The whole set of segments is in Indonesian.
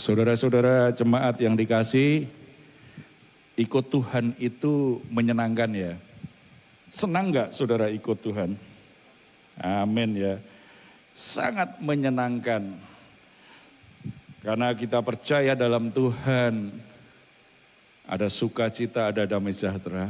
Saudara-saudara jemaat yang dikasih, ikut Tuhan itu menyenangkan ya. Senang gak saudara ikut Tuhan? Amin ya. Sangat menyenangkan. Karena kita percaya dalam Tuhan, ada sukacita, ada damai sejahtera.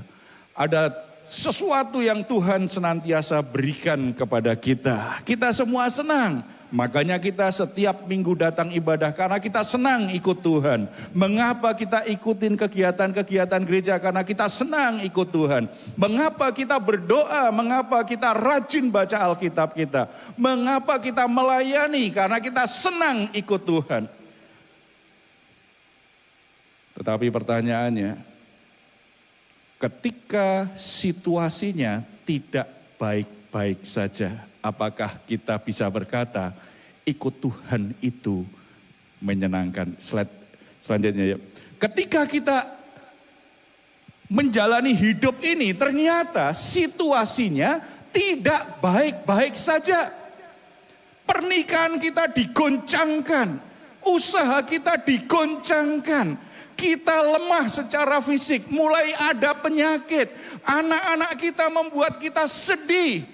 Ada sesuatu yang Tuhan senantiasa berikan kepada kita. Kita semua senang. Makanya kita setiap minggu datang ibadah karena kita senang ikut Tuhan. Mengapa kita ikutin kegiatan-kegiatan gereja? Karena kita senang ikut Tuhan. Mengapa kita berdoa? Mengapa kita rajin baca Alkitab kita? Mengapa kita melayani? Karena kita senang ikut Tuhan. Tetapi pertanyaannya, ketika situasinya tidak baik-baik saja, apakah kita bisa berkata, ikut Tuhan itu menyenangkan? Slide selanjutnya ya. Ketika kita menjalani hidup ini, ternyata situasinya tidak baik-baik saja. Pernikahan kita digoncangkan, usaha kita digoncangkan, kita lemah secara fisik, mulai ada penyakit, anak-anak kita membuat kita sedih.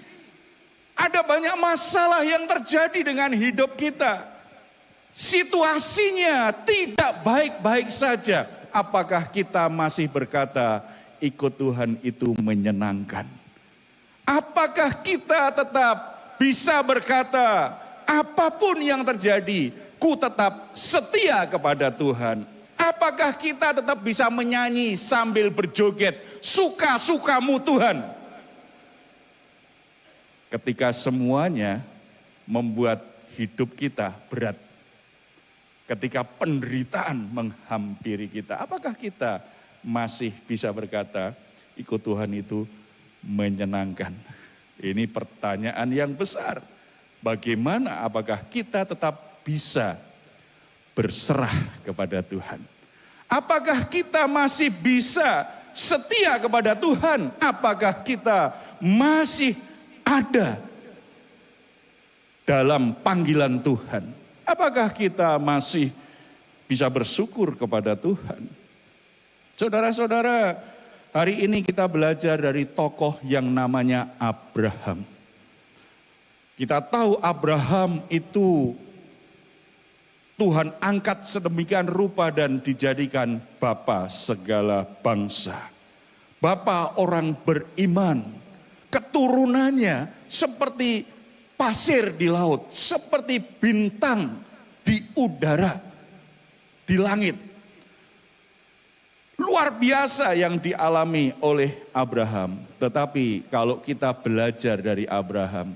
Ada banyak masalah yang terjadi dengan hidup kita. Situasinya tidak baik-baik saja. Apakah kita masih berkata, ikut Tuhan itu menyenangkan? Apakah kita tetap bisa berkata, apapun yang terjadi, ku tetap setia kepada Tuhan? Apakah kita tetap bisa menyanyi sambil berjoget, suka-sukamu Tuhan? Ketika semuanya membuat hidup kita berat. Ketika penderitaan menghampiri kita. Apakah kita masih bisa berkata, ikut Tuhan itu menyenangkan? Ini pertanyaan yang besar. Bagaimana apakah kita tetap bisa berserah kepada Tuhan? Apakah kita masih bisa setia kepada Tuhan? Apakah kita masih ada dalam panggilan Tuhan? Apakah kita masih bisa bersyukur kepada Tuhan? Saudara-saudara, hari ini kita belajar dari tokoh yang namanya Abraham. Kita tahu Abraham itu Tuhan angkat sedemikian rupa dan dijadikan bapa segala bangsa. Bapa orang beriman. Keturunannya seperti pasir di laut, seperti bintang di udara, di langit. Luar biasa yang dialami oleh Abraham. Tetapi kalau kita belajar dari Abraham,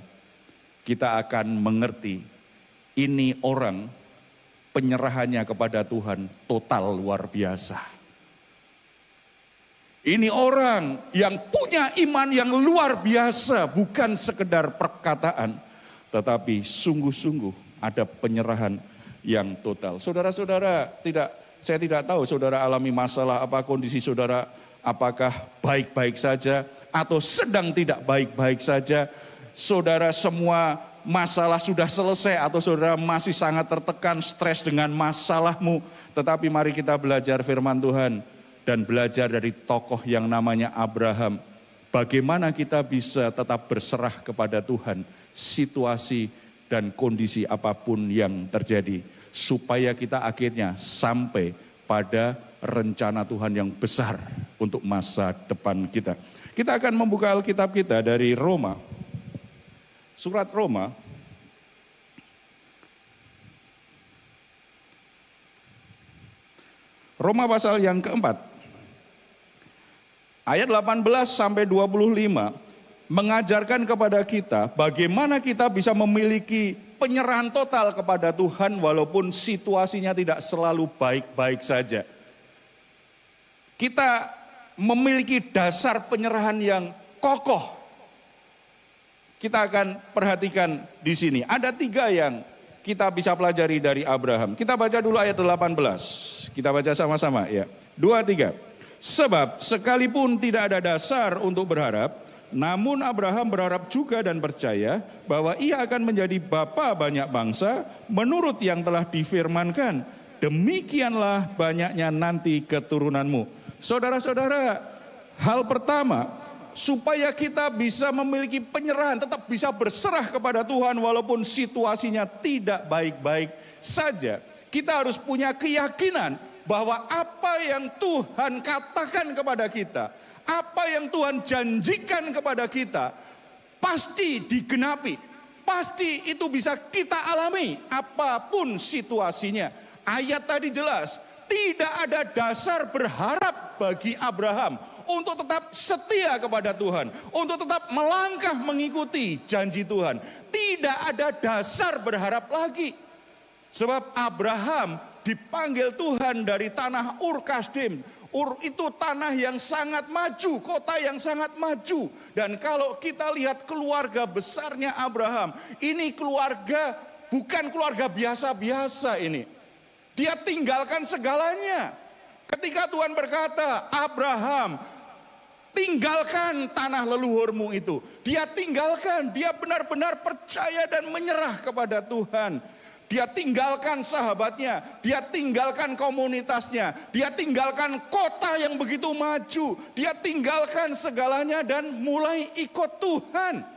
kita akan mengerti ini orang penyerahannya kepada Tuhan total luar biasa. Ini orang yang punya iman yang luar biasa, bukan sekedar perkataan, tetapi sungguh-sungguh ada penyerahan yang total. Saudara-saudara, saya tidak tahu saudara alami masalah apa, kondisi saudara apakah baik-baik saja atau sedang tidak baik-baik saja. Saudara semua masalah sudah selesai atau saudara masih sangat tertekan, stres dengan masalahmu. Tetapi mari kita belajar firman Tuhan dan belajar dari tokoh yang namanya Abraham. Bagaimana kita bisa tetap berserah kepada Tuhan, situasi dan kondisi apapun yang terjadi. Supaya kita akhirnya sampai pada rencana Tuhan yang besar untuk masa depan kita. Kita akan membuka Alkitab kita dari Roma. Surat Roma. Roma pasal yang keempat. Ayat 18 sampai 25 mengajarkan kepada kita bagaimana kita bisa memiliki penyerahan total kepada Tuhan walaupun situasinya tidak selalu baik-baik saja. Kita memiliki dasar penyerahan yang kokoh. Kita akan perhatikan di sini. Ada 3 yang kita bisa pelajari dari Abraham. Kita baca dulu ayat 18. Kita baca sama-sama ya. 2, 3. Sebab sekalipun tidak ada dasar untuk berharap, namun Abraham berharap juga dan percaya bahwa ia akan menjadi bapa banyak bangsa menurut yang telah difirmankan. demikianlah banyaknya nanti keturunanmu. Saudara-saudara, hal pertama, supaya kita bisa memiliki penyerahan, tetap bisa berserah kepada Tuhan walaupun situasinya tidak baik-baik saja. Kita harus punya keyakinan bahwa apa yang Tuhan katakan kepada kita, apa yang Tuhan janjikan kepada kita, pasti digenapi. Pasti itu bisa kita alami apapun situasinya. Ayat tadi jelas, tidak ada dasar berharap bagi Abraham untuk tetap setia kepada Tuhan, untuk tetap melangkah mengikuti janji Tuhan. Tidak ada dasar berharap lagi. Sebab Abraham dipanggil Tuhan dari tanah Ur Kasdim. Ur itu tanah yang sangat maju, kota yang sangat maju. Dan kalau kita lihat keluarga besarnya Abraham, ini keluarga bukan keluarga biasa-biasa ini. Dia tinggalkan segalanya. Ketika Tuhan berkata, Abraham, tinggalkan tanah leluhurmu itu. Dia tinggalkan, dia benar-benar percaya dan menyerah kepada Tuhan. Dia tinggalkan sahabatnya, dia tinggalkan komunitasnya, dia tinggalkan kota yang begitu maju, dia tinggalkan segalanya dan mulai ikut Tuhan.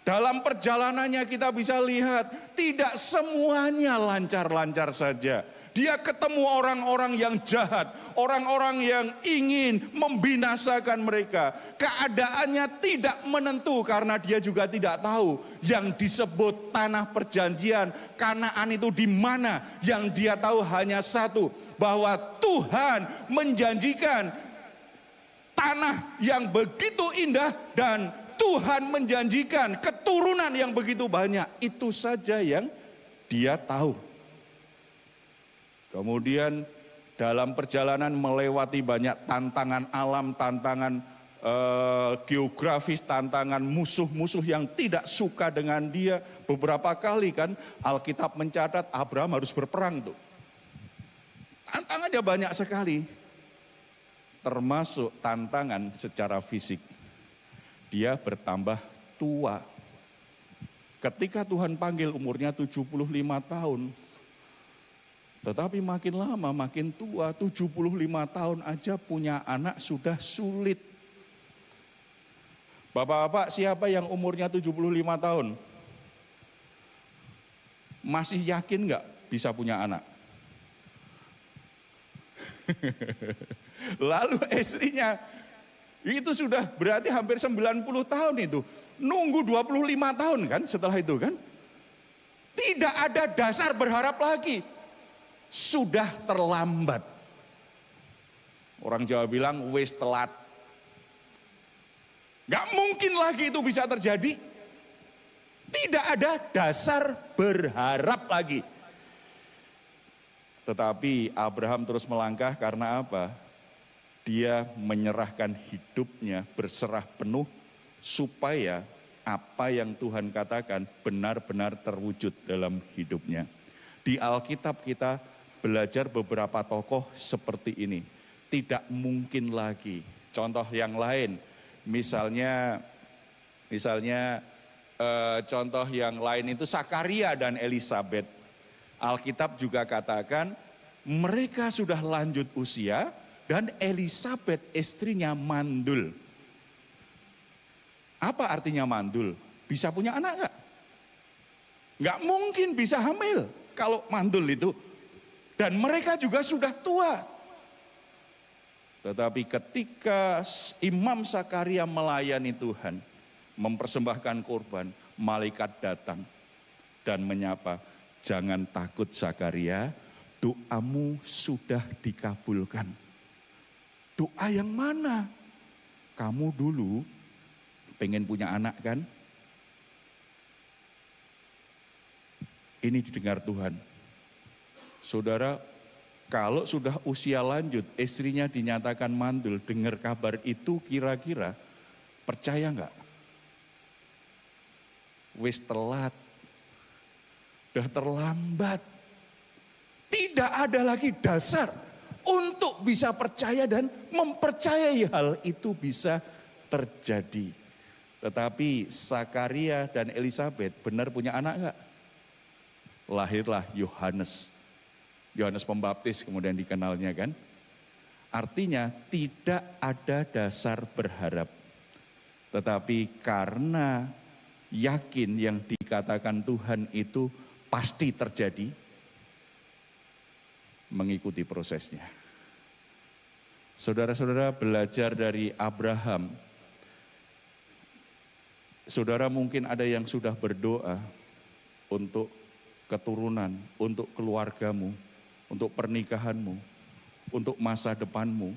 Dalam perjalanannya kita bisa lihat, tidak semuanya lancar-lancar saja. Dia ketemu orang-orang yang jahat, orang-orang yang ingin membinasakan mereka. Keadaannya tidak menentu karena dia juga tidak tahu yang disebut tanah perjanjian Kanaan itu di mana. Yang dia tahu hanya satu, bahwa Tuhan menjanjikan tanah yang begitu indah dan Tuhan menjanjikan keturunan yang begitu banyak. Itu saja yang dia tahu. Kemudian dalam perjalanan melewati banyak tantangan alam, tantangan geografis, tantangan musuh-musuh yang tidak suka dengan dia. Beberapa kali kan Alkitab mencatat Abraham harus berperang tuh. Tantangannya banyak sekali. Termasuk tantangan secara fisik. Dia bertambah tua. Ketika Tuhan panggil umurnya 75 tahun. Tetapi makin lama makin tua, 75 tahun aja punya anak sudah sulit. Bapak-bapak, siapa yang umurnya 75 tahun? Masih yakin nggak bisa punya anak? Lalu istrinya itu sudah berarti hampir 90 tahun itu. Nunggu 25 tahun kan setelah itu kan. Tidak ada dasar berharap lagi. Sudah terlambat. Orang Jawa bilang wis telat. Gak mungkin lagi itu bisa terjadi. Tidak ada dasar berharap lagi. Tetapi Abraham terus melangkah karena apa? Dia menyerahkan hidupnya berserah penuh supaya apa yang Tuhan katakan benar-benar terwujud dalam hidupnya. Di Alkitab kita belajar beberapa tokoh seperti ini. Tidak mungkin lagi. Contoh yang lain, misalnya contoh yang lain itu Sakaria dan Elisabet. Alkitab juga katakan mereka sudah lanjut usia dan Elisabet istrinya mandul. Apa artinya mandul? Bisa punya anak enggak? Enggak mungkin bisa hamil kalau mandul itu. Dan mereka juga sudah tua. Tetapi ketika Imam Sakaria melayani Tuhan, mempersembahkan korban, malaikat datang dan menyapa, jangan takut Sakaria, doamu sudah dikabulkan. Doa yang mana? Kamu dulu pengen punya anak kan? Ini didengar Tuhan. Saudara, kalau sudah usia lanjut, istrinya dinyatakan mandul, dengar kabar itu kira-kira percaya enggak? Wis telat, udah terlambat. Tidak ada lagi dasar untuk bisa percaya dan mempercayai hal itu bisa terjadi. Tetapi Sakaria dan Elisabet benar punya anak enggak? Lahirlah Yohanes. Yohanes Pembaptis kemudian dikenalnya kan. Artinya tidak ada dasar berharap. Tetapi karena yakin yang dikatakan Tuhan itu pasti terjadi, mengikuti prosesnya. Saudara-saudara belajar dari Abraham. Saudara mungkin ada yang sudah berdoa untuk keturunan, untuk keluargamu, untuk pernikahanmu, untuk masa depanmu,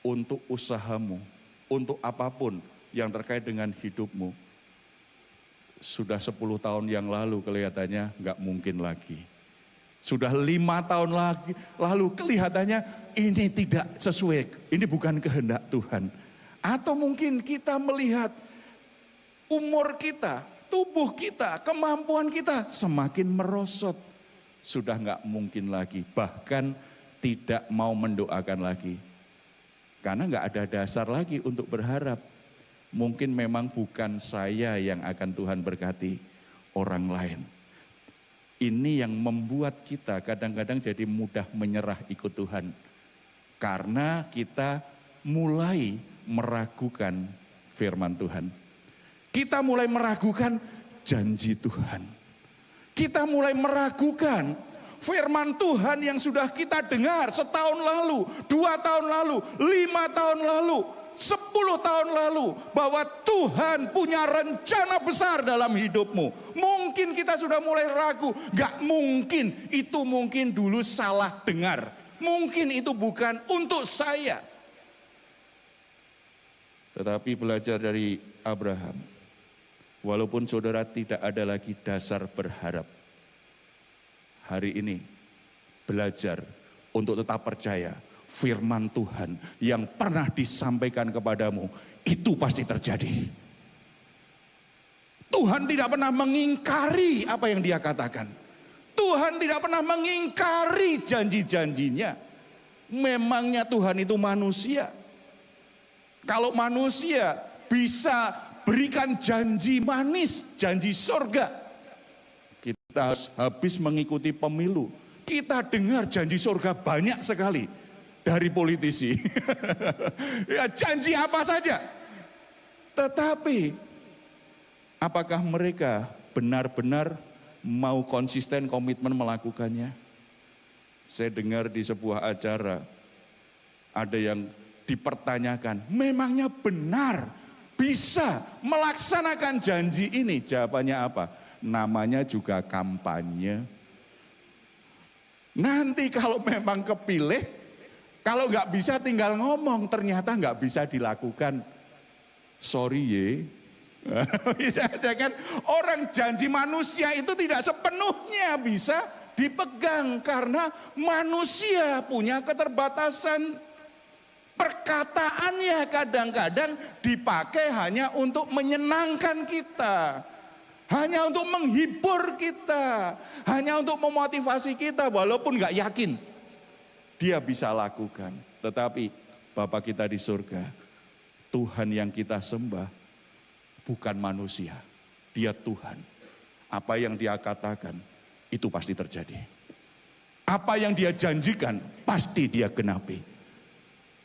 untuk usahamu, untuk apapun yang terkait dengan hidupmu. Sudah 10 tahun yang lalu kelihatannya nggak mungkin lagi. Sudah 5 tahun lalu kelihatannya ini tidak sesuai, ini bukan kehendak Tuhan. Atau mungkin kita melihat umur kita, tubuh kita, kemampuan kita semakin merosot. Sudah nggak mungkin lagi, bahkan tidak mau mendoakan lagi. Karena nggak ada dasar lagi untuk berharap. Mungkin memang bukan saya yang akan Tuhan berkati, orang lain. Ini yang membuat kita kadang-kadang jadi mudah menyerah ikut Tuhan. Karena kita mulai meragukan firman Tuhan. Kita mulai meragukan janji Tuhan. Kita mulai meragukan firman Tuhan yang sudah kita dengar setahun lalu, 2 tahun lalu, 5 tahun lalu, 10 tahun lalu, bahwa Tuhan punya rencana besar dalam hidupmu. Mungkin kita sudah mulai ragu, gak mungkin, itu mungkin dulu salah dengar. Mungkin itu bukan untuk saya. Tetapi belajar dari Abraham, walaupun saudara tidak ada lagi dasar berharap, hari ini belajar untuk tetap percaya firman Tuhan yang pernah disampaikan kepadamu itu pasti terjadi. Tuhan tidak pernah mengingkari apa yang Dia katakan. Tuhan tidak pernah mengingkari janji-janjinya. Memangnya Tuhan itu manusia? Kalau manusia bisa berikan janji manis, janji surga, kita harus habis mengikuti pemilu. Kita dengar janji surga banyak sekali dari politisi. Ya, janji apa saja. Tetapi apakah mereka benar-benar mau konsisten komitmen melakukannya? Saya dengar di sebuah acara ada yang dipertanyakan, memangnya benar bisa melaksanakan janji ini? Jawabannya apa? Namanya juga kampanye. Nanti kalau memang kepilih, kalau nggak bisa tinggal ngomong, ternyata nggak bisa dilakukan. Sorry ye. Bisa aja kan, orang janji manusia itu tidak sepenuhnya bisa dipegang karena manusia punya keterbatasan. Perkataannya kadang-kadang dipakai hanya untuk menyenangkan kita, hanya untuk menghibur kita, hanya untuk memotivasi kita, walaupun nggak yakin dia bisa lakukan. Tetapi Bapa kita di surga, Tuhan yang kita sembah bukan manusia, Dia Tuhan. Apa yang Dia katakan itu pasti terjadi. Apa yang Dia janjikan pasti Dia genapi.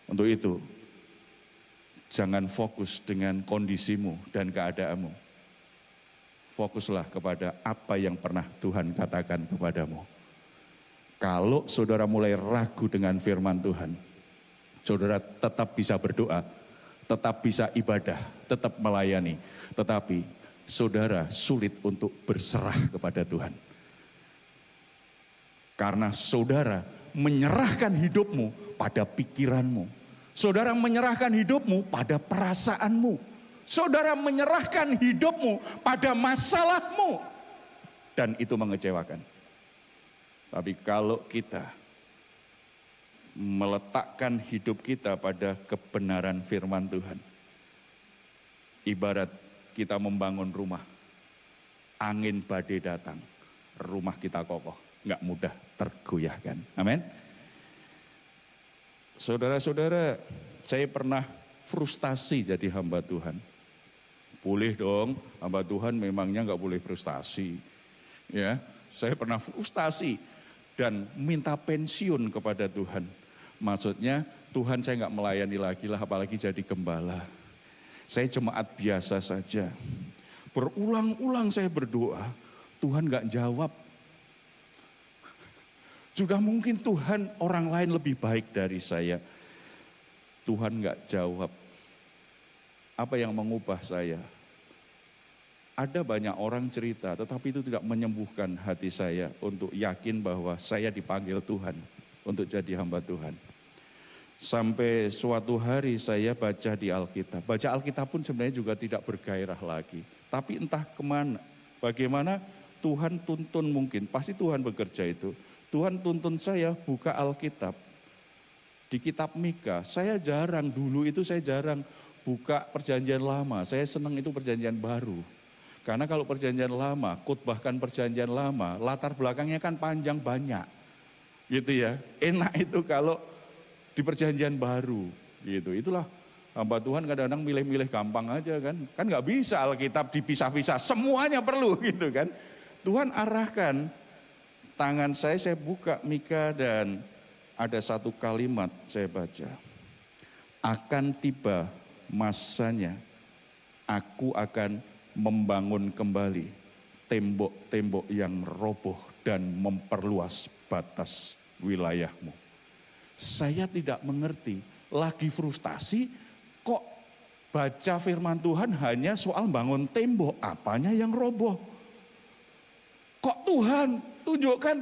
Untuk itu jangan fokus dengan kondisimu dan keadaanmu. Fokuslah kepada apa yang pernah Tuhan katakan kepadamu. Kalau saudara mulai ragu dengan firman Tuhan, saudara tetap bisa berdoa, tetap bisa ibadah, tetap melayani. Tetapi saudara sulit untuk berserah kepada Tuhan. Karena saudara menyerahkan hidupmu pada pikiranmu. Saudara menyerahkan hidupmu pada perasaanmu. Saudara menyerahkan hidupmu pada masalahmu. Dan itu mengecewakan. Tapi kalau kita meletakkan hidup kita pada kebenaran firman Tuhan, ibarat kita membangun rumah, angin badai datang, rumah kita kokoh, nggak mudah tergoyahkan. Amin. Saudara-saudara, saya pernah frustasi jadi hamba Tuhan. Boleh dong, hamba Tuhan memangnya nggak boleh frustasi. Ya, saya pernah frustasi dan minta pensiun kepada Tuhan. Maksudnya Tuhan saya nggak melayani lagi lah, apalagi jadi gembala. Saya jemaat biasa saja. Berulang-ulang saya berdoa, Tuhan nggak jawab. Sudah mungkin Tuhan orang lain lebih baik dari saya. Tuhan nggak jawab. Apa yang mengubah saya? Ada banyak orang cerita, tetapi itu tidak menyembuhkan hati saya untuk yakin bahwa saya dipanggil Tuhan untuk jadi hamba Tuhan. Sampai suatu hari saya baca di Alkitab. Baca Alkitab pun sebenarnya juga tidak bergairah lagi. Tapi entah kemana, bagaimana Tuhan tuntun mungkin, pasti Tuhan bekerja itu. Tuhan tuntun saya buka Alkitab. Di kitab Mika, saya jarang buka perjanjian lama. Saya senang itu perjanjian baru. Karena kalau perjanjian lama, khotbahkan perjanjian lama, latar belakangnya kan panjang banyak. Gitu ya. Enak itu kalau di perjanjian baru. Gitu. Itulah hamba Tuhan kadang-kadang milih-milih gampang aja kan. Kan gak bisa Alkitab dipisah-pisah, semuanya perlu gitu kan. Tuhan arahkan tangan saya buka Mika dan ada satu kalimat saya baca. Akan tiba masanya, aku akan membangun kembali tembok-tembok yang roboh dan memperluas batas wilayahmu. Saya tidak mengerti, lagi frustasi kok baca firman Tuhan hanya soal bangun tembok, apanya yang roboh? Kok Tuhan tunjukkan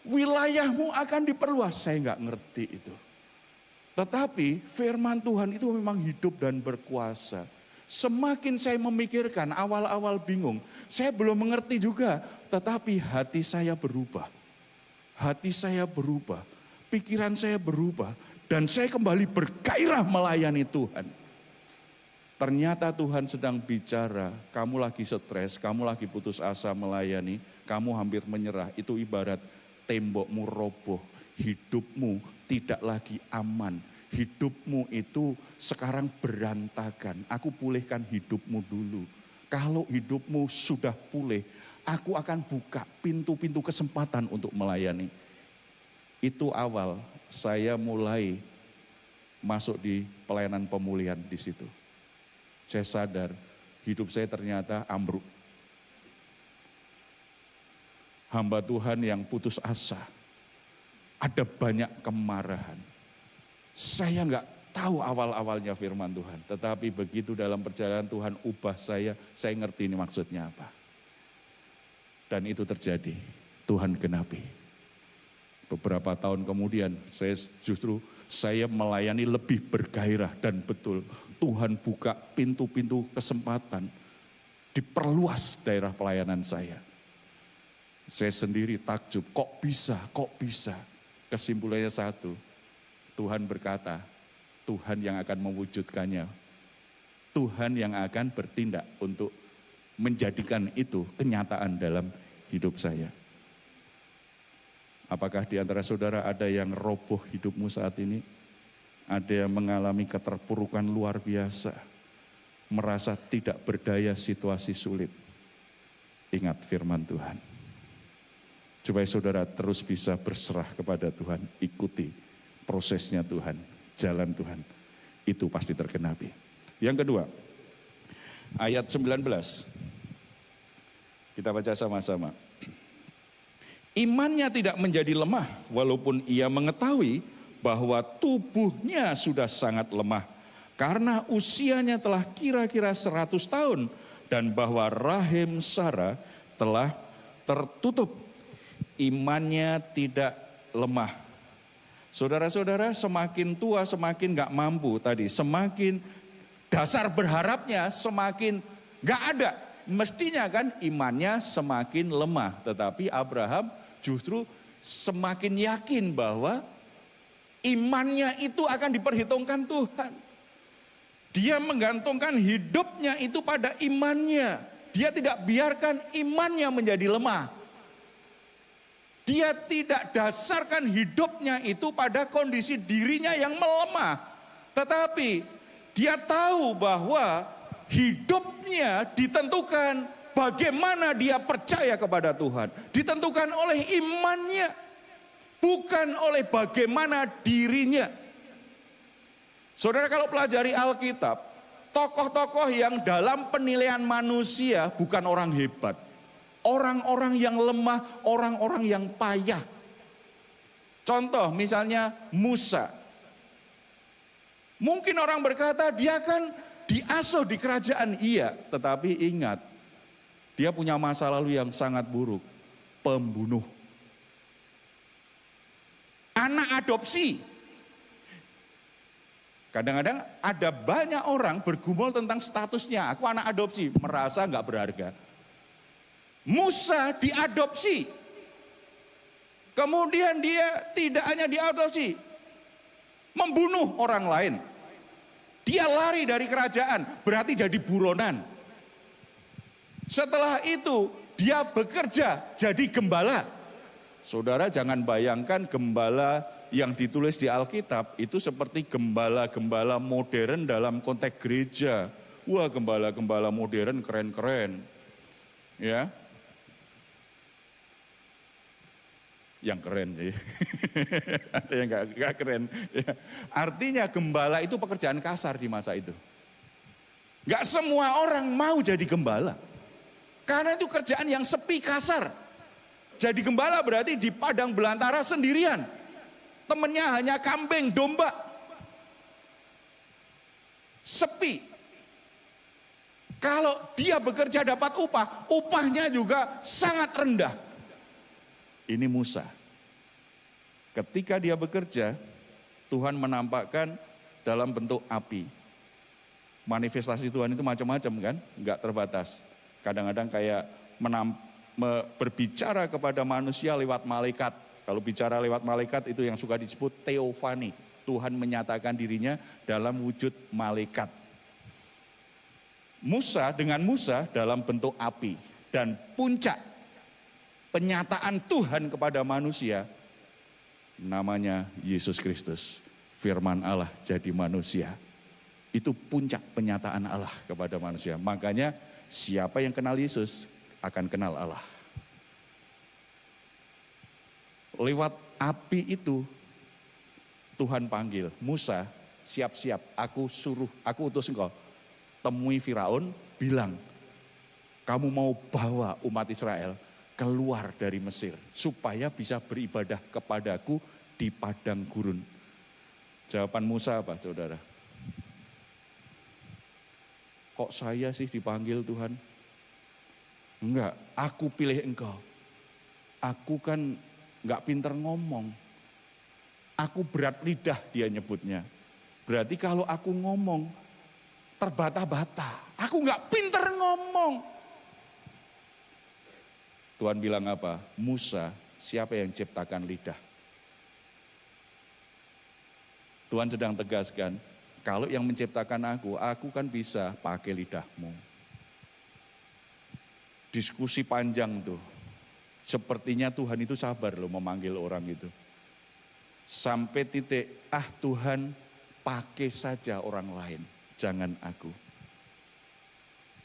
wilayahmu akan diperluas? Saya nggak ngerti itu. Tetapi firman Tuhan itu memang hidup dan berkuasa. Semakin saya memikirkan, awal-awal bingung, saya belum mengerti juga. Tetapi hati saya berubah. Hati saya berubah, pikiran saya berubah. Dan saya kembali bergairah melayani Tuhan. Ternyata Tuhan sedang bicara, kamu lagi stres, kamu lagi putus asa melayani, kamu hampir menyerah. Itu ibarat tembokmu roboh, hidupmu tidak lagi aman. Hidupmu itu sekarang berantakan. Aku pulihkan hidupmu dulu. Kalau hidupmu sudah pulih, aku akan buka pintu-pintu kesempatan untuk melayani. Itu awal saya mulai masuk di pelayanan pemulihan di situ. Saya sadar hidup saya ternyata ambruk. Hamba Tuhan yang putus asa. Ada banyak kemarahan. Saya nggak tahu awal-awalnya firman Tuhan. Tetapi begitu dalam perjalanan Tuhan ubah saya ngerti ini maksudnya apa. Dan itu terjadi, Tuhan genapi. Beberapa tahun kemudian saya melayani lebih bergairah dan betul. Tuhan buka pintu-pintu kesempatan. Diperluas daerah pelayanan saya. Saya sendiri takjub, kok bisa. Kesimpulannya satu, Tuhan berkata, Tuhan yang akan mewujudkannya. Tuhan yang akan bertindak untuk menjadikan itu kenyataan dalam hidup saya. Apakah di antara saudara ada yang roboh hidupmu saat ini? Ada yang mengalami keterpurukan luar biasa. Merasa tidak berdaya situasi sulit. Ingat firman Tuhan. Supaya saudara terus bisa berserah kepada Tuhan. Ikuti prosesnya Tuhan, jalan Tuhan. Itu pasti tergenapi. Yang kedua, ayat 19. Kita baca sama-sama. Imannya tidak menjadi lemah walaupun ia mengetahui bahwa tubuhnya sudah sangat lemah. Karena usianya telah kira-kira 100 tahun dan bahwa rahim Sarah telah tertutup. Imannya tidak lemah. Saudara-saudara, semakin tua semakin gak mampu tadi. Semakin dasar berharapnya semakin gak ada. Mestinya kan imannya semakin lemah. Tetapi Abraham justru semakin yakin bahwa imannya itu akan diperhitungkan Tuhan. Dia menggantungkan hidupnya itu pada imannya. Dia tidak biarkan imannya menjadi lemah. Dia tidak dasarkan hidupnya itu pada kondisi dirinya yang melemah. Tetapi dia tahu bahwa hidupnya ditentukan bagaimana dia percaya kepada Tuhan. Ditentukan oleh imannya. bukan oleh bagaimana dirinya. Saudara kalau pelajari Alkitab, tokoh-tokoh yang dalam penilaian manusia bukan orang hebat. Orang-orang yang lemah, orang-orang yang payah. Contoh misalnya Musa. Mungkin orang berkata dia kan diasuh di kerajaan, iya. Tetapi ingat, dia punya masa lalu yang sangat buruk. Pembunuh. Anak adopsi. Kadang-kadang ada banyak orang bergumul tentang statusnya. Aku anak adopsi, merasa nggak berharga. Musa diadopsi. Kemudian dia tidak hanya diadopsi, membunuh orang lain. Dia lari dari kerajaan, berarti jadi buronan. Setelah itu dia bekerja jadi gembala. Saudara jangan bayangkan gembala yang ditulis di Alkitab itu seperti gembala-gembala modern dalam konteks gereja. Wah, gembala-gembala modern keren-keren. Ya. Yang keren sih. Ada yang enggak keren. Ya. Artinya gembala itu pekerjaan kasar di masa itu. Enggak semua orang mau jadi gembala. Karena itu kerjaan yang sepi, kasar. Jadi gembala berarti di padang belantara sendirian. Temennya hanya kambing, domba. Sepi. Kalau dia bekerja dapat upah, upahnya juga sangat rendah. Ini Musa. Ketika dia bekerja, Tuhan menampakkan dalam bentuk api. Manifestasi Tuhan itu macam-macam kan, enggak terbatas. Kadang-kadang kayak berbicara kepada manusia lewat malaikat. Kalau bicara lewat malaikat itu yang suka disebut teofani. Tuhan menyatakan dirinya dalam wujud malaikat. Musa dalam bentuk api. Dan puncak penyataan Tuhan kepada manusia namanya Yesus Kristus. Firman Allah jadi manusia. Itu puncak penyataan Allah kepada manusia. Makanya siapa yang kenal Yesus akan kenal Allah. Lewat api itu Tuhan panggil, Musa, siap-siap, aku utus engkau. Temui Firaun, bilang, kamu mau bawa umat Israel keluar dari Mesir supaya bisa beribadah kepadaku di padang gurun. Jawaban Musa apa, saudara? Kok saya sih dipanggil Tuhan? Enggak, aku pilih engkau. Aku kan enggak pinter ngomong. Aku berat lidah dia nyebutnya. Berarti kalau aku ngomong terbata-bata. Aku enggak pinter ngomong. Tuhan bilang apa? Musa, siapa yang ciptakan lidah? Tuhan sedang tegaskan, kalau yang menciptakan aku kan bisa pakai lidahmu. Diskusi panjang tuh. Sepertinya Tuhan itu sabar loh memanggil orang itu. Sampai titik, Tuhan pakai saja orang lain, jangan aku.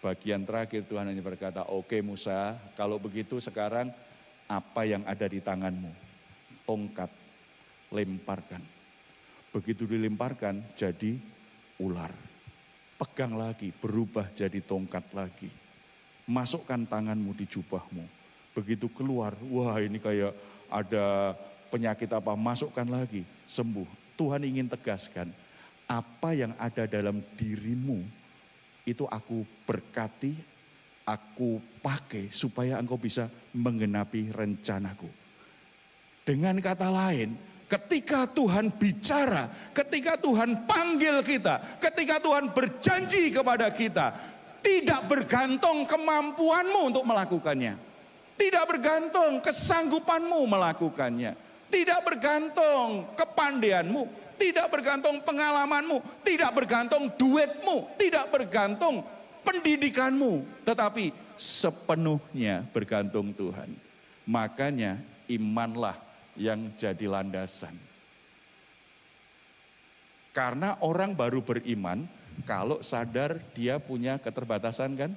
Bagian terakhir Tuhan hanya berkata, oke Musa, kalau begitu sekarang apa yang ada di tanganmu? Tongkat, lemparkan. Begitu dilemparkan jadi ular. Pegang lagi, berubah jadi tongkat lagi. Masukkan tanganmu di jubahmu. Begitu keluar, wah ini kayak ada penyakit apa, masukkan lagi, sembuh. Tuhan ingin tegaskan, apa yang ada dalam dirimu, itu aku berkati, aku pakai supaya engkau bisa menggenapi rencanaku. Dengan kata lain, ketika Tuhan bicara, ketika Tuhan panggil kita, ketika Tuhan berjanji kepada kita, tidak bergantung kemampuanmu untuk melakukannya. Tidak bergantung kesanggupanmu melakukannya. Tidak bergantung kepandaianmu. Tidak bergantung pengalamanmu, tidak bergantung duitmu, tidak bergantung pendidikanmu, tetapi sepenuhnya bergantung Tuhan. Makanya imanlah yang jadi landasan. Karena orang baru beriman kalau sadar dia punya keterbatasan kan?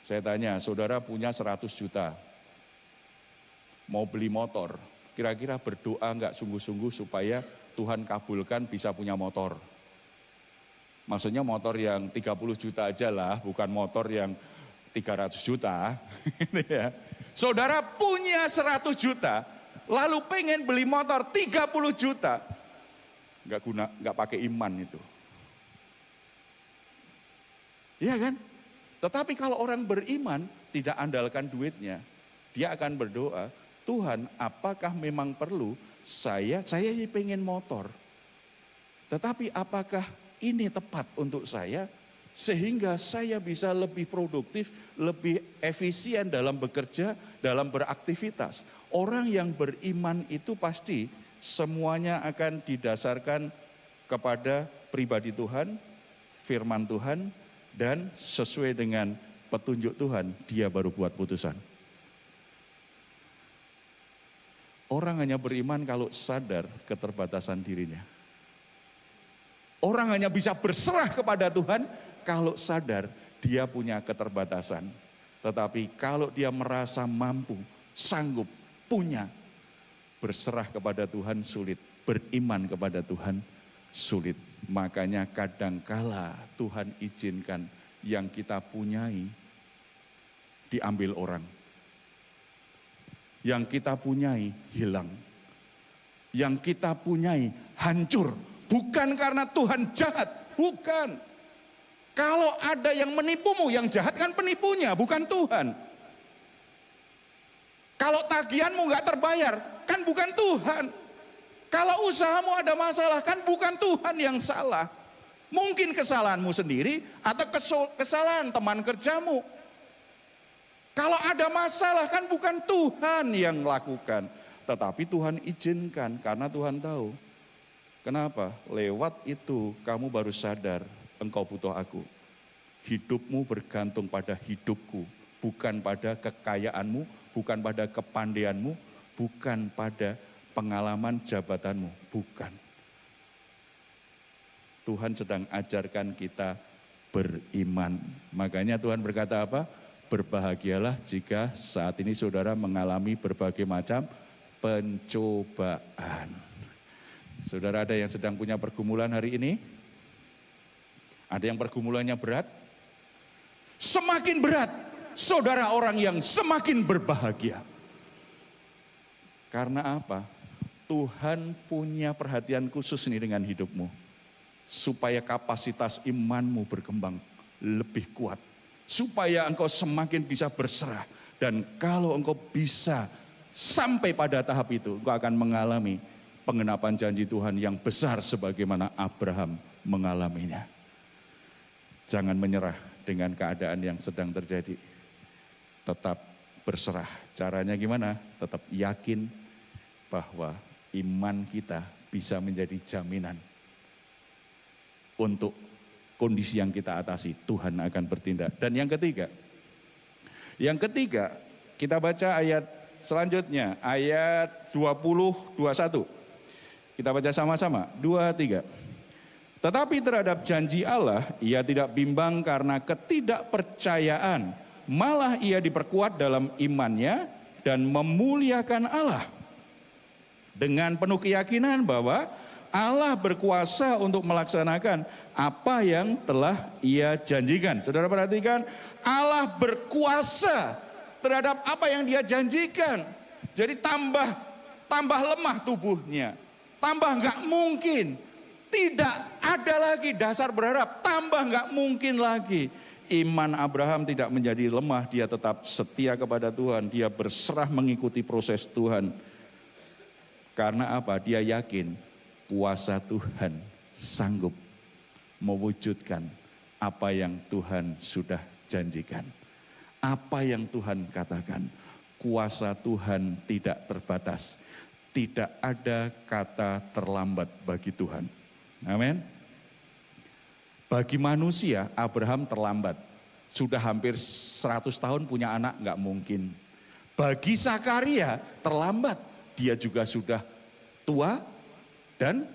Saya tanya, saudara punya 100 juta. mau beli motor, kira-kira berdoa nggak sungguh-sungguh supaya Tuhan kabulkan bisa punya motor. Maksudnya motor yang 30 juta aja lah, bukan motor yang 300 juta. Ya. Saudara punya 100 juta, lalu pengen beli motor 30 juta. Nggak pakai iman itu. Iya kan? Tetapi kalau orang beriman tidak andalkan duitnya, dia akan berdoa, Tuhan apakah memang perlu saya pengen motor. Tetapi apakah ini tepat untuk saya sehingga saya bisa lebih produktif, lebih efisien dalam bekerja, dalam beraktivitas. Orang yang beriman itu pasti semuanya akan didasarkan kepada pribadi Tuhan, firman Tuhan, dan sesuai dengan petunjuk Tuhan, dia baru buat putusan. Orang hanya beriman kalau sadar keterbatasan dirinya. Orang hanya bisa berserah kepada Tuhan kalau sadar dia punya keterbatasan. Tetapi kalau dia merasa mampu, sanggup, punya, berserah kepada Tuhan sulit, beriman kepada Tuhan sulit. Makanya kadangkala Tuhan izinkan yang kita punyai diambil orang. Yang kita punyai hilang. Yang kita punyai hancur. Bukan karena Tuhan jahat, bukan. Kalau ada yang menipumu, yang jahat kan penipunya, bukan Tuhan. Kalau tagihanmu gak terbayar, kan bukan Tuhan. Kalau usahamu ada masalah, kan bukan Tuhan yang salah. Mungkin kesalahanmu sendiri atau kesalahan teman kerjamu. Kalau ada masalah, kan bukan Tuhan yang lakukan. Tetapi Tuhan izinkan karena Tuhan tahu. Kenapa? Lewat itu kamu baru sadar engkau butuh aku. Hidupmu bergantung pada hidupku, bukan pada kekayaanmu, bukan pada kepandaianmu, bukan pada pengalaman jabatanmu, bukan. Tuhan sedang ajarkan kita beriman. Makanya Tuhan berkata apa? Berbahagialah jika saat ini saudara mengalami berbagai macam pencobaan. Saudara ada yang sedang punya pergumulan hari ini? Ada yang pergumulannya berat? Semakin berat, saudara orang yang semakin berbahagia. Karena apa? Tuhan punya perhatian khusus nih dengan hidupmu. Supaya kapasitas imanmu berkembang lebih kuat. Supaya engkau semakin bisa berserah. Dan kalau engkau bisa sampai pada tahap itu, engkau akan mengalami pengenapan janji Tuhan yang besar sebagaimana Abraham mengalaminya. Jangan menyerah dengan keadaan yang sedang terjadi. Tetap berserah. Caranya gimana? Tetap yakin bahwa iman kita bisa menjadi jaminan untuk kondisi yang kita atasi. Tuhan akan bertindak. Dan yang ketiga kita baca ayat selanjutnya, ayat 20-21. Kita baca sama-sama, 2-3. Tetapi terhadap janji Allah, ia tidak bimbang karena ketidakpercayaan. Malah ia diperkuat dalam imannya dan memuliakan Allah. Dengan penuh keyakinan bahwa Allah berkuasa untuk melaksanakan apa yang telah ia janjikan. Saudara perhatikan, Allah berkuasa terhadap apa yang dia janjikan. Jadi tambah lemah tubuhnya. Tambah nggak mungkin, tidak ada lagi dasar berharap, tambah nggak mungkin lagi. Iman Abraham tidak menjadi lemah, dia tetap setia kepada Tuhan, dia berserah mengikuti proses Tuhan. Karena apa? Dia yakin kuasa Tuhan sanggup mewujudkan apa yang Tuhan sudah janjikan. Apa yang Tuhan katakan, kuasa Tuhan tidak terbatas. Tidak ada kata terlambat bagi Tuhan. Amin. Bagi manusia, Abraham terlambat. Sudah hampir 100 tahun punya anak, nggak mungkin. Bagi Zakaria terlambat. Dia juga sudah tua dan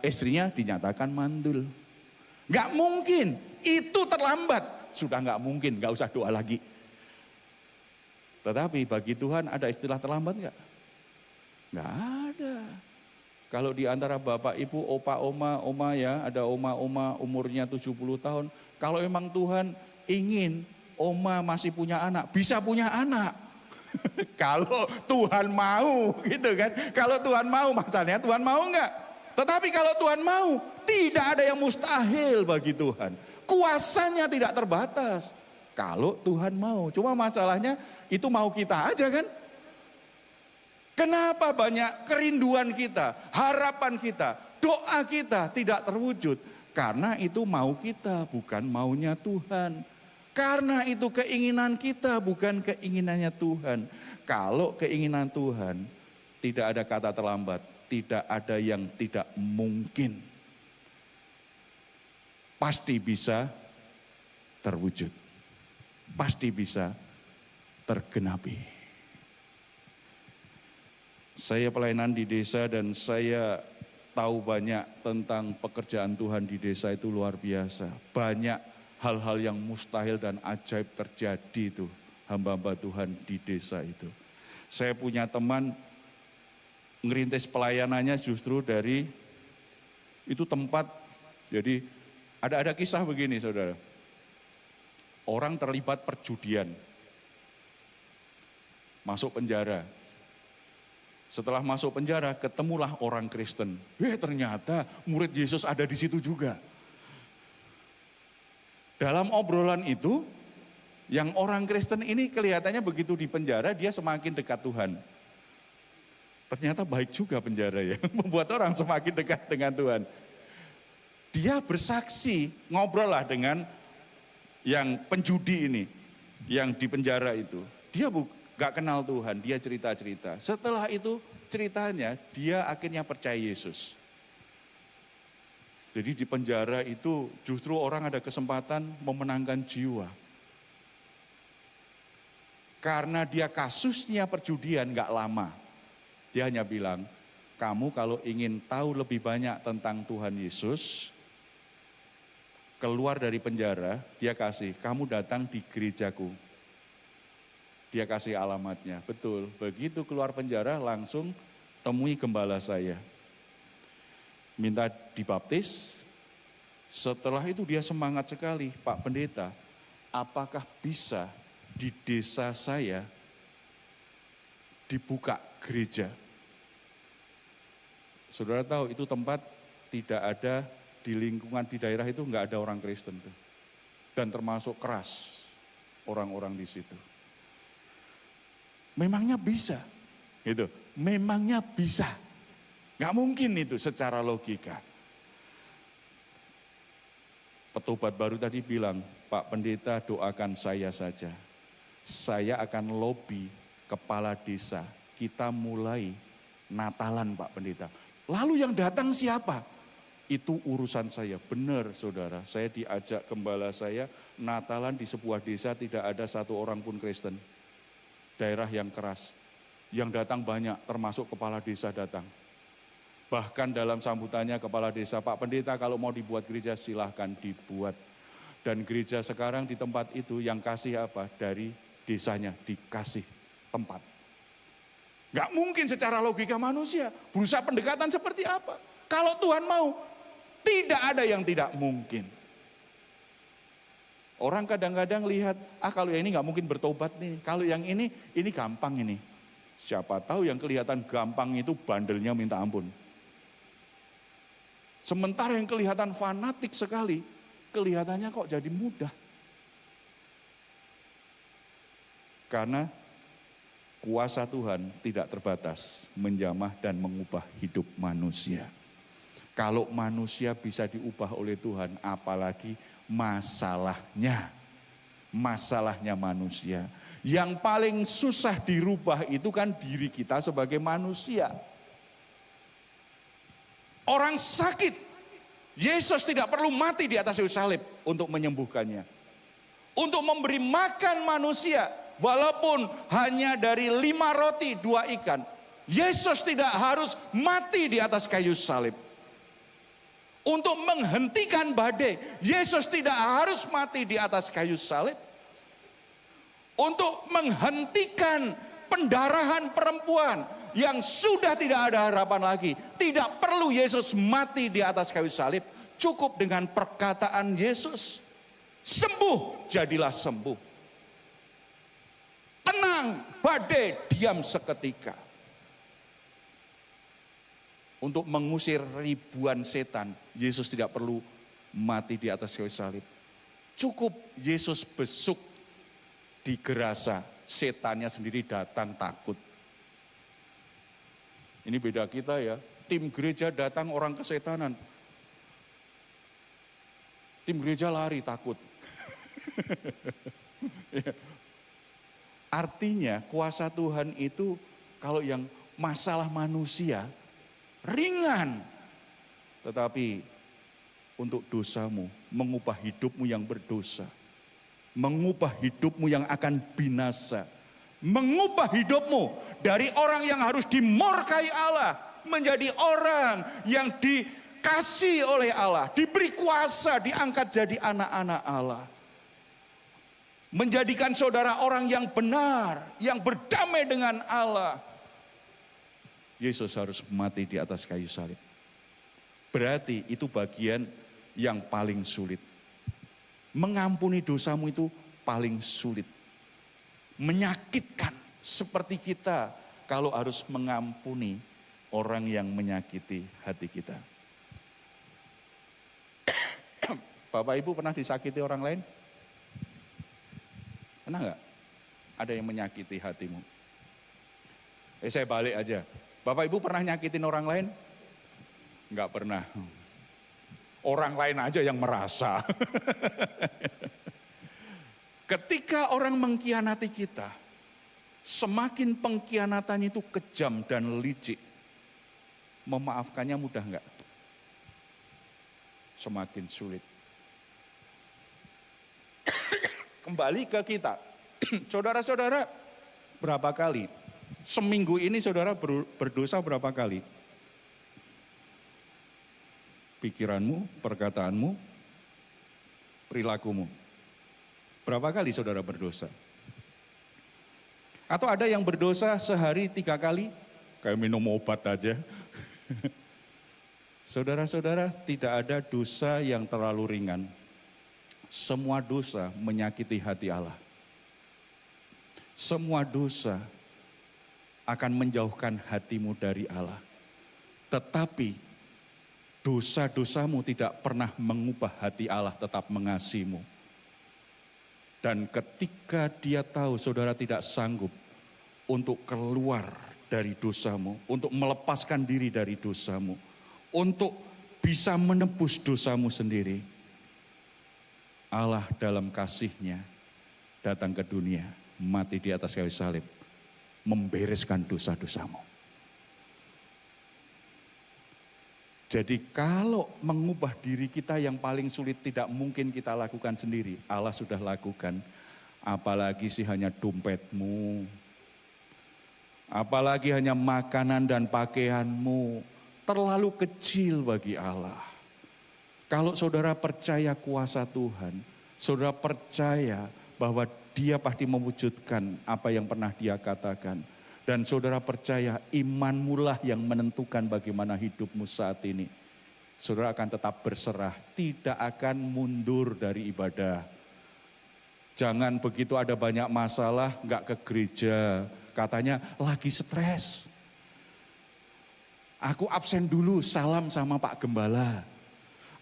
istrinya dinyatakan mandul. Nggak mungkin, itu terlambat. Sudah nggak mungkin, nggak usah doa lagi. Tetapi bagi Tuhan ada istilah terlambat enggak? Enggak ada. Kalau di antara bapak ibu, opa, oma ya, ada oma umurnya 70 tahun. Kalau emang Tuhan ingin oma masih punya anak, bisa punya anak. Kalau Tuhan mau gitu kan. Kalau Tuhan mau, masalahnya Tuhan mau enggak? Tetapi kalau Tuhan mau, tidak ada yang mustahil bagi Tuhan. Kuasanya tidak terbatas. Kalau Tuhan mau, cuma masalahnya itu mau kita aja kan. Kenapa banyak kerinduan kita, harapan kita, doa kita tidak terwujud? Karena itu mau kita, bukan maunya Tuhan. Karena itu keinginan kita, bukan keinginannya Tuhan. Kalau keinginan Tuhan, tidak ada kata terlambat, tidak ada yang tidak mungkin. Pasti bisa terwujud. Pasti bisa tergenapi. Saya pelayanan di desa dan saya tahu banyak tentang pekerjaan Tuhan di desa itu luar biasa. Banyak hal-hal yang mustahil dan ajaib terjadi itu hamba-hamba Tuhan di desa itu. Saya punya teman ngerintis pelayanannya justru dari itu tempat, jadi ada kisah begini saudara. Orang terlibat perjudian, masuk penjara. Setelah masuk penjara, ketemulah orang Kristen. Ternyata murid Yesus ada di situ juga. Dalam obrolan itu, yang orang Kristen ini kelihatannya begitu di penjara, dia semakin dekat Tuhan. Ternyata baik juga penjara ya, membuat orang semakin dekat dengan Tuhan. Dia bersaksi, ngobrol lah dengan yang penjudi ini, yang di penjara itu. Dia gak kenal Tuhan, dia cerita-cerita. Setelah itu ceritanya dia akhirnya percaya Yesus. Jadi di penjara itu justru orang ada kesempatan memenangkan jiwa. Karena dia kasusnya perjudian gak lama. Dia hanya bilang, kamu kalau ingin tahu lebih banyak tentang Tuhan Yesus, keluar dari penjara, dia kasih, kamu datang di gerejaku. Dia kasih alamatnya, betul. Begitu keluar penjara langsung temui gembala saya. Minta dibaptis. Setelah itu dia semangat sekali, Pak Pendeta, apakah bisa di desa saya dibuka gereja? Saudara tahu itu tempat tidak ada di lingkungan di daerah itu enggak ada orang Kristen tuh. Dan termasuk keras orang-orang di situ. Memangnya bisa, gitu. Memangnya bisa, nggak mungkin itu secara logika. Petobat baru tadi bilang, Pak Pendeta doakan saya saja. Saya akan lobby kepala desa, kita mulai Natalan Pak Pendeta. Lalu yang datang siapa? Itu urusan saya, benar saudara. Saya diajak gembala saya, Natalan di sebuah desa tidak ada satu orang pun Kristen. Daerah yang keras, yang datang banyak, termasuk kepala desa datang. Bahkan dalam sambutannya kepala desa, Pak Pendeta kalau mau dibuat gereja silahkan dibuat. Dan gereja sekarang di tempat itu yang kasih apa? Dari desanya dikasih tempat. Gak mungkin secara logika manusia, berusaha pendekatan seperti apa? Kalau Tuhan mau, tidak ada yang tidak mungkin. Orang kadang-kadang lihat, kalau yang ini gak mungkin bertobat nih. Kalau yang ini gampang ini. Siapa tahu yang kelihatan gampang itu bandelnya minta ampun. Sementara yang kelihatan fanatik sekali, kelihatannya kok jadi mudah. Karena kuasa Tuhan tidak terbatas menjamah dan mengubah hidup manusia. Kalau manusia bisa diubah oleh Tuhan, apalagi masalahnya manusia. Yang paling susah dirubah itu kan diri kita sebagai manusia. Orang sakit, Yesus tidak perlu mati di atas kayu salib untuk menyembuhkannya. Untuk memberi makan manusia, walaupun hanya dari 5 roti 2 ikan. Yesus tidak harus mati di atas kayu salib. Untuk menghentikan badai, Yesus tidak harus mati di atas kayu salib. untuk menghentikan pendarahan perempuan yang sudah tidak ada harapan lagi. Tidak perlu Yesus mati di atas kayu salib, cukup dengan perkataan Yesus. Sembuh, jadilah sembuh. Tenang, badai diam seketika. Untuk mengusir ribuan setan, Yesus tidak perlu mati di atas kayu salib. Cukup Yesus besuk di Gerasa, setannya sendiri datang takut. Ini beda kita ya, tim gereja datang orang kesetanan. Tim gereja lari takut. Artinya kuasa Tuhan itu kalau yang masalah manusia ringan. Tetapi untuk dosamu, mengubah hidupmu yang berdosa, mengubah hidupmu yang akan binasa, mengubah hidupmu dari orang yang harus dimurkai Allah menjadi orang yang dikasih oleh Allah, diberi kuasa, diangkat jadi anak-anak Allah. Menjadikan saudara orang yang benar, yang berdamai dengan Allah. Yesus harus mati di atas kayu salib. Berarti itu bagian yang paling sulit. Mengampuni dosamu itu paling sulit. Menyakitkan seperti kita kalau harus mengampuni orang yang menyakiti hati kita. Bapak Ibu pernah disakiti orang lain? Pernah enggak? Ada yang menyakiti hatimu? Saya balik aja. Bapak Ibu pernah nyakitin orang lain? Enggak pernah. Orang lain aja yang merasa. Ketika orang mengkhianati kita, semakin pengkhianatannya itu kejam dan licik, memaafkannya mudah enggak? Semakin sulit. Kembali ke kita. Saudara-saudara, berapa kali? Seminggu ini saudara berdosa berapa kali? Pikiranmu, perkataanmu, perilakumu. Berapa kali saudara berdosa? Atau ada yang berdosa sehari 3 kali? Kayak minum obat aja. Saudara-saudara, tidak ada dosa yang terlalu ringan. Semua dosa menyakiti hati Allah. Semua dosa akan menjauhkan hatimu dari Allah. Tetapi dosa-dosamu tidak pernah mengubah hati Allah tetap mengasihimu. Dan ketika dia tahu saudara tidak sanggup untuk keluar dari dosamu, untuk melepaskan diri dari dosamu, untuk bisa menebus dosamu sendiri, Allah dalam kasih-Nya datang ke dunia, mati di atas kayu salib, membereskan dosa-dosamu. Jadi kalau mengubah diri kita yang paling sulit tidak mungkin kita lakukan sendiri. Allah sudah lakukan. Apalagi sih hanya dompetmu. Apalagi hanya makanan dan pakaianmu. Terlalu kecil bagi Allah. Kalau saudara percaya kuasa Tuhan, saudara percaya bahwa Dia pasti mewujudkan apa yang pernah Dia katakan. Dan saudara percaya imanmu lah yang menentukan bagaimana hidupmu saat ini. Saudara akan tetap berserah, tidak akan mundur dari ibadah. Jangan begitu ada banyak masalah, enggak ke gereja. Katanya lagi stres. Aku absen dulu, salam sama Pak Gembala.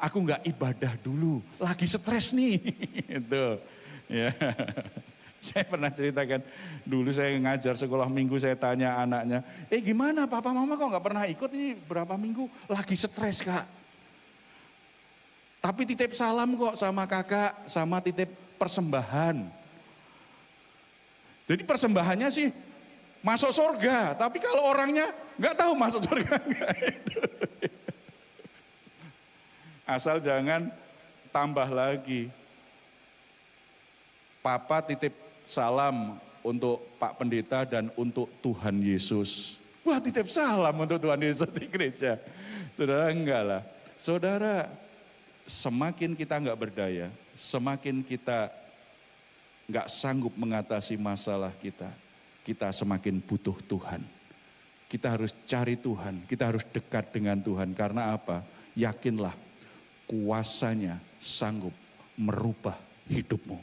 Aku enggak ibadah dulu, lagi stres nih. Itu. Ya. Saya pernah ceritakan, dulu saya ngajar sekolah minggu, saya tanya anaknya, gimana papa mama kok enggak pernah ikut ini berapa minggu? Lagi stres kak. Tapi titip salam kok sama kakak, sama titip persembahan. Jadi persembahannya sih masuk surga, tapi kalau orangnya enggak tahu masuk surga enggak. Asal jangan tambah lagi. Papa titip salam untuk Pak Pendeta dan untuk Tuhan Yesus. Wah, titip salam untuk Tuhan Yesus di gereja. Saudara, enggak lah. Saudara, semakin kita enggak berdaya, semakin kita nggak sanggup mengatasi masalah kita, kita semakin butuh Tuhan. Kita harus cari Tuhan, kita harus dekat dengan Tuhan. Karena apa? Yakinlah, kuasanya sanggup merubah hidupmu.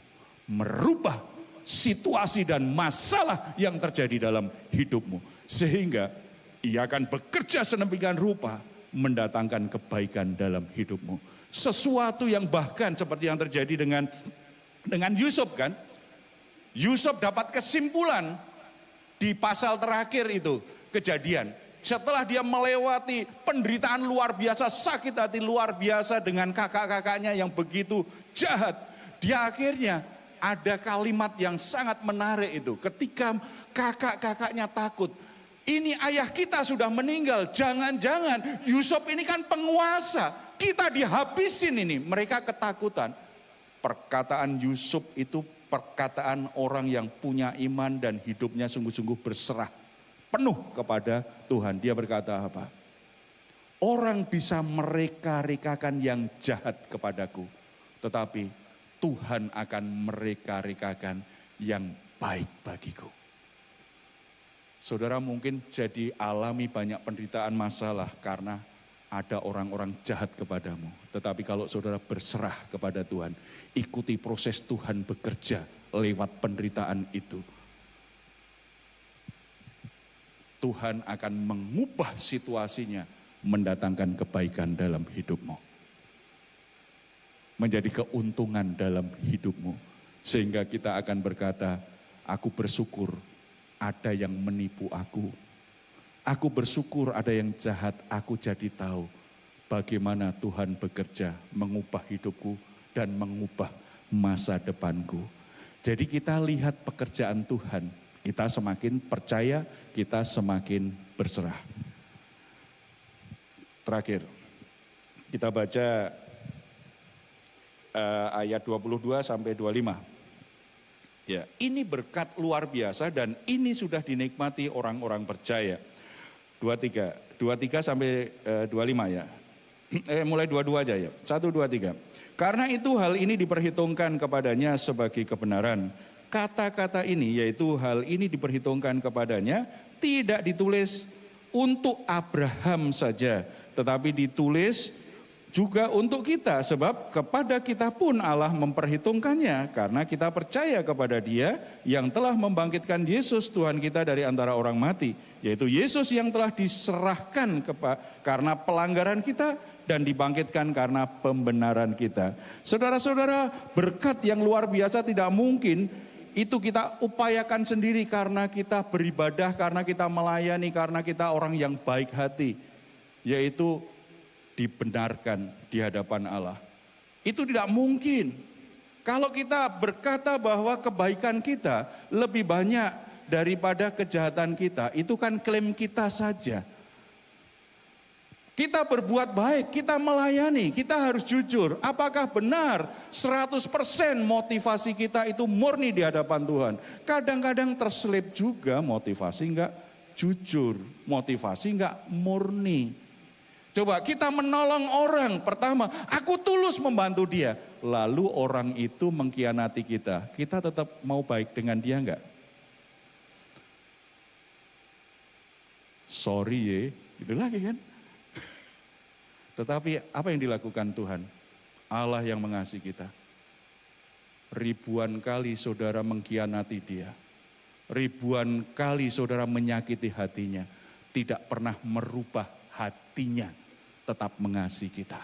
Merubah situasi dan masalah yang terjadi dalam hidupmu. Sehingga ia akan bekerja sedemikian rupa mendatangkan kebaikan dalam hidupmu. Sesuatu yang bahkan seperti yang terjadi dengan Yusuf kan. Yusuf dapat kesimpulan di pasal terakhir itu, Kejadian. Setelah dia melewati penderitaan luar biasa, sakit hati luar biasa dengan kakak-kakaknya yang begitu jahat. Dia akhirnya ada kalimat yang sangat menarik itu. Ketika kakak-kakaknya takut, ini ayah kita sudah meninggal, jangan-jangan Yusuf ini kan penguasa, kita dihabisin ini. Mereka ketakutan. Perkataan Yusuf itu perkataan orang yang punya iman dan hidupnya sungguh-sungguh berserah penuh kepada Tuhan. Dia berkata apa? Orang bisa mereka-rekakan yang jahat kepadaku, tetapi Tuhan akan mereka-rekakan yang baik bagiku. Saudara mungkin jadi alami banyak penderitaan masalah karena ada orang-orang jahat kepadamu. Tetapi kalau saudara berserah kepada Tuhan, ikuti proses Tuhan bekerja lewat penderitaan itu. Tuhan akan mengubah situasinya, mendatangkan kebaikan dalam hidupmu. Menjadi keuntungan dalam hidupmu. Sehingga kita akan berkata, aku bersyukur ada yang menipu aku. Aku bersyukur ada yang jahat, aku jadi tahu bagaimana Tuhan bekerja mengubah hidupku dan mengubah masa depanku. Jadi kita lihat pekerjaan Tuhan, kita semakin percaya, kita semakin berserah. Terakhir, kita baca ayat 22 sampai 25. Ya, ini berkat luar biasa dan ini sudah dinikmati orang-orang percaya. 23 sampai 25 ya. Mulai 22 aja ya. 1, 2, 3. Karena itu hal ini diperhitungkan kepadanya sebagai kebenaran. Kata-kata ini yaitu hal ini diperhitungkan kepadanya tidak ditulis untuk Abraham saja, tetapi ditulis juga untuk kita, sebab kepada kita pun Allah memperhitungkannya karena kita percaya kepada Dia yang telah membangkitkan Yesus Tuhan kita dari antara orang mati, yaitu Yesus yang telah diserahkan karena pelanggaran kita dan dibangkitkan karena pembenaran kita. Saudara-saudara, berkat yang luar biasa tidak mungkin itu kita upayakan sendiri karena kita beribadah, karena kita melayani, karena kita orang yang baik hati, yaitu dibenarkan di hadapan Allah. Itu tidak mungkin. Kalau kita berkata bahwa kebaikan kita lebih banyak daripada kejahatan kita, itu kan klaim kita saja. Kita berbuat baik, kita melayani, kita harus jujur. Apakah benar 100% motivasi kita itu murni di hadapan Tuhan? Kadang-kadang terselip juga motivasi enggak jujur, motivasi enggak murni. Coba kita menolong orang, pertama aku tulus membantu dia. Lalu orang itu mengkhianati kita, kita tetap mau baik dengan dia enggak? Sorry ya, itu lagi kan. Tetapi apa yang dilakukan Tuhan? Allah yang mengasihi kita. Ribuan kali saudara mengkhianati dia. Ribuan kali saudara menyakiti hatinya. Tidak pernah merubah hatinya. Tetap mengasihi kita.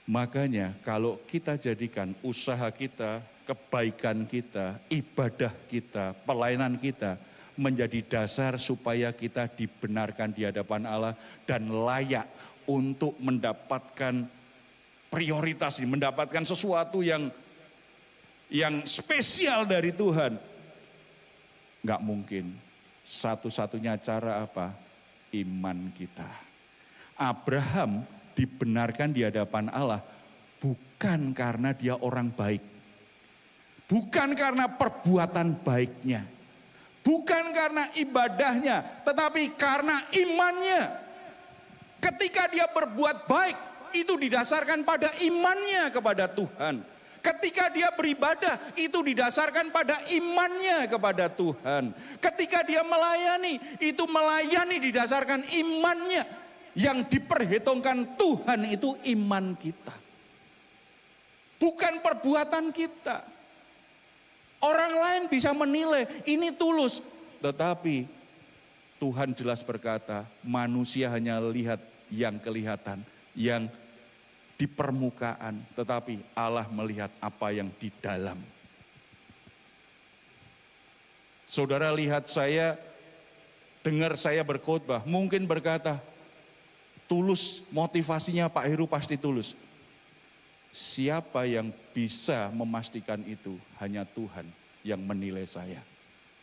Makanya kalau kita jadikan usaha kita, kebaikan kita, ibadah kita, pelayanan kita menjadi dasar supaya kita dibenarkan di hadapan Allah dan layak untuk mendapatkan prioritas, mendapatkan sesuatu yang spesial dari Tuhan. Enggak mungkin. Satu-satunya cara apa? Iman kita. Abraham dibenarkan di hadapan Allah bukan karena dia orang baik. Bukan karena perbuatan baiknya. Bukan karena ibadahnya, tetapi karena imannya. Ketika dia berbuat baik, itu didasarkan pada imannya kepada Tuhan. Ketika dia beribadah, itu didasarkan pada imannya kepada Tuhan. Ketika dia melayani, itu melayani didasarkan imannya. Yang diperhitungkan Tuhan itu iman kita. Bukan perbuatan kita. Orang lain bisa menilai, ini tulus. Tetapi Tuhan jelas berkata, manusia hanya lihat yang kelihatan, yang di permukaan, tetapi Allah melihat apa yang di dalam. Saudara lihat saya, dengar saya berkhotbah, mungkin berkata, tulus, motivasinya Pak Heru pasti tulus. Siapa yang bisa memastikan itu? Hanya Tuhan yang menilai saya.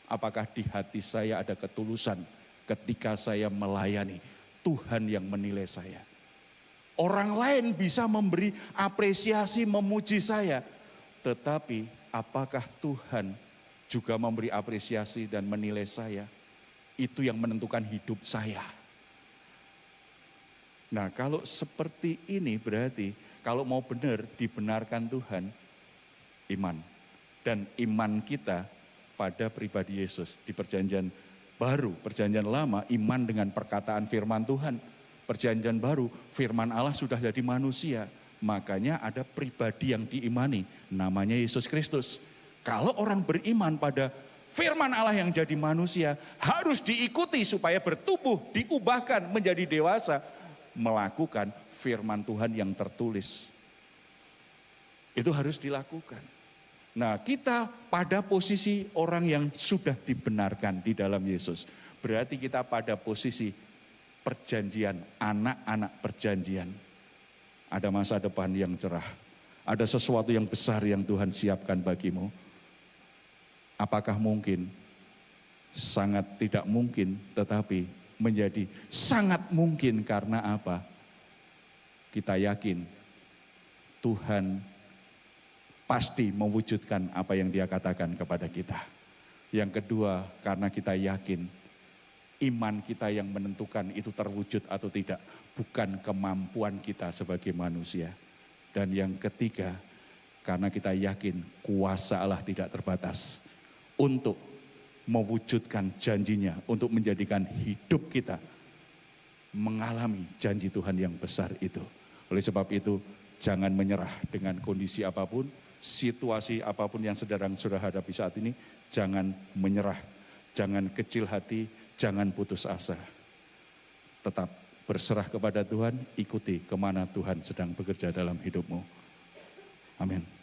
Apakah di hati saya ada ketulusan ketika saya melayani? Tuhan yang menilai saya. Orang lain bisa memberi apresiasi, memuji saya. Tetapi apakah Tuhan juga memberi apresiasi dan menilai saya? Itu yang menentukan hidup saya. Nah, kalau seperti ini berarti kalau mau benar dibenarkan Tuhan, iman. Dan iman kita pada pribadi Yesus di perjanjian baru, perjanjian lama, iman dengan perkataan firman Tuhan. Perjanjian baru, firman Allah sudah jadi manusia. Makanya ada pribadi yang diimani, namanya Yesus Kristus. Kalau orang beriman pada firman Allah yang jadi manusia, harus diikuti supaya bertumbuh, diubahkan menjadi dewasa, melakukan firman Tuhan yang tertulis. Itu harus dilakukan. Nah, kita pada posisi orang yang sudah dibenarkan di dalam Yesus. Berarti kita pada posisi perjanjian, anak-anak perjanjian. Ada masa depan yang cerah. Ada sesuatu yang besar yang Tuhan siapkan bagimu. Apakah mungkin? Sangat tidak mungkin, tetapi menjadi sangat mungkin karena apa? Kita yakin Tuhan pasti mewujudkan apa yang Dia katakan kepada kita. Yang kedua, karena kita yakin iman kita yang menentukan itu terwujud atau tidak, bukan kemampuan kita sebagai manusia. Dan yang ketiga, karena kita yakin kuasa Allah tidak terbatas untuk mewujudkan janjinya, untuk menjadikan hidup kita mengalami janji Tuhan yang besar itu. Oleh sebab itu, jangan menyerah dengan kondisi apapun, situasi apapun yang sedang saudara hadapi saat ini, jangan menyerah. Jangan kecil hati, jangan putus asa. Tetap berserah kepada Tuhan, ikuti kemana Tuhan sedang bekerja dalam hidupmu. Amin.